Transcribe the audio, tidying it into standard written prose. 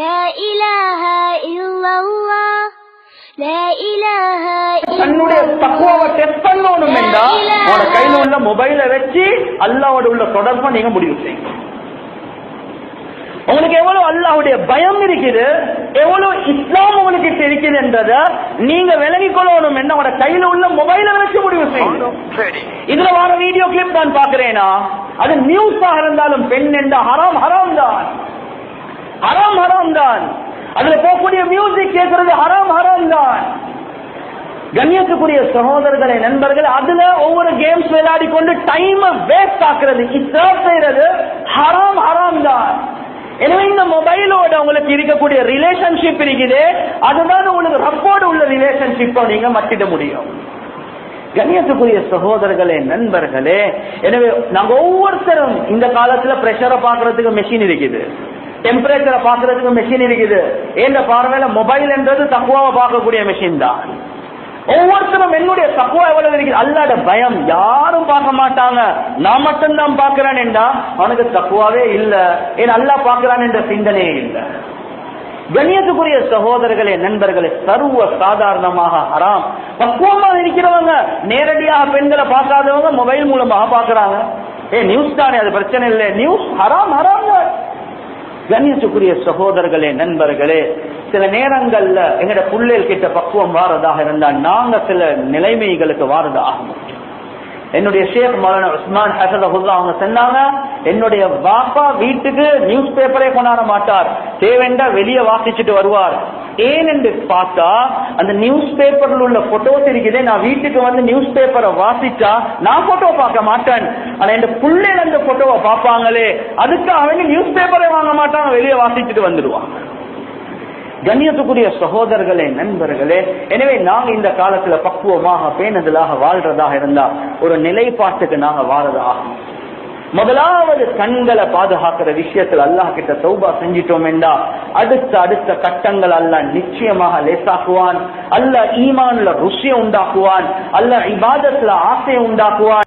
لا إله إلا الله لا إله إلا தன்னுடைய தக்வாவை டெஸ்ட் பண்ணணும் என்றா உங்களோட கையில உள்ள மொபைலை வச்சு அல்லாஹ்வோட உள்ள தொடர்பை நீங்க முடிவு செய்யுங்க. உங்களுக்கு எவ்வளவு அல்லாஹ்வுடைய பயம் இருக்குது, எவ்வளவு இஸ்லாம் உங்களுக்கு இருக்குது என்றதை நீங்க விளங்கிக் கொள்ளணும் என்ன உங்களோட கையில உள்ள மொபைலை வச்சு முடிவு செய்யுங்க. இதுல வர வீடியோ கிளிப் நான் பாக்குறேனா, அது நியூஸாக இருந்தாலும் பெண் என்ற ஹராம் ஹராம் தான், ஹராம் ஹராம் தான். அதுல போகக்கூடிய மியூசிக் கேட்கறது ஹராம் ஹராம் தான். கண்ணியத்துக்குரிய சகோதரர்களே, நண்பர்கள், அதுல ஒவ்வொரு கேம்ஸ் விளையாடி கொண்டு டைம் வேஸ்ட் ஆக்குறது, இஸ்ராஃப் செய்யறது ஹராம் ஹராம் தான். எனவே இந்த மொபைலோட உங்களுக்கு இருக்கக்கூடிய ரிலேஷன்ஷிப் இருக்குது, அதுதான் உங்களுக்கு ரப்போடு உள்ள ரிலேஷன்ஷிப்பை நீங்க மட்டிட முடியும். கண்ணியத்துக்குரிய சகோதரர்களே, நண்பர்களே, எனவே நாங்க ஒவ்வொருத்தரும் இந்த காலத்துல பிரஷரை பாக்குறதுக்கு மெஷின் இருக்குது, டெம்பரேச்சரை பாக்குறதுக்கு மெஷின் இருக்குது. ஏன் பார்வையில மொபைல் என்றது தக்குவாவை பார்க்கக்கூடிய மெஷின் தான். ஒவ்வொருத்தரும் என்னுடைய தக்குவா எவ்வளவு இருக்குது, அல்லாஹ்வுடைய பயம் யாரும் பார்க்க மாட்டாங்க, நான் மட்டும்தான் பார்க்கிறேன் என்றா அவனுக்கு தக்குவாவே இல்ல, ஏன் அல்லாஹ் பார்க்கிறான் என்ற சிந்தனையே இல்லை. கண்ணியத்துக்குரிய சகோதரர்களே, நண்பர்களே, சர்வ சாதாரணமாக ஹராம். பக்குவமாக இருக்கிறவங்க நேரடியாக பெண்களை பார்க்காதவங்க மொபைல் மூலமாக பார்க்கறாங்க. நியூஸ் தானே, அது பிரச்சனை இல்லை, நியூஸ் ஹராம் ஹராம். கண்ணியத்துக்குரிய சகோதரர்களே, நண்பர்களே, சில நேரங்கள்ல எங்கட புள்ளைகள் கிட்ட பக்குவம் வாரதாக இருந்தால் நாங்க சில நிலைமைகளுக்கு வாரது ஆகும். என்னுடைய ஷேக் மௌலானா உஸ்மான் ஹஃபிஸஹுல்லாஹ் அவங்க சொன்னாங்க, என்னுடைய பாப்பா வீட்டுக்கு நியூஸ் பேப்பரே கொண்டாட மாட்டார், தேவைண்டா வெளியே வாசிச்சுட்டு வருவார். ஏன் என்று பார்த்தா அந்த நியூஸ் பேப்பர்ல உள்ள போட்டோஸ் இருக்குதே, நான் வீட்டுக்கு வந்து நியூஸ் பேப்பரை வாசிச்சா நான் போட்டோ பார்க்க மாட்டேன், ஆனா என் பிள்ளைகள் அந்த போட்டோவை பார்ப்பாங்களே, அதுக்காக அவங்க நியூஸ் பேப்பரை வாங்க மாட்டாங்க, வெளியே வாசிச்சுட்டு வந்துடுவாங்க. கண்ணியத்துக்குரிய சகோதரர்களே, நண்பர்களே, எனவே நாங்க இந்த காலத்துல பக்குவமாக பேணுதலாக வாழ்றதாக இருந்தா ஒரு நிலைப்பாட்டுக்கு நாங்க வாழறதாகும். முதலாவது கண்களை பாதுகாக்கிற விஷயத்தில் அல்லாஹ் கிட்ட தௌபா செஞ்சிட்டோம் என்றா அடுத்த கட்டங்கள் அல்லாஹ் நிச்சயமாக லேசாக்குவான். அல்லாஹ் ஈமான்ல ருசியை உண்டாக்குவான், அல்லாஹ் இபாதத்துல ஆசையை உண்டாக்குவான்.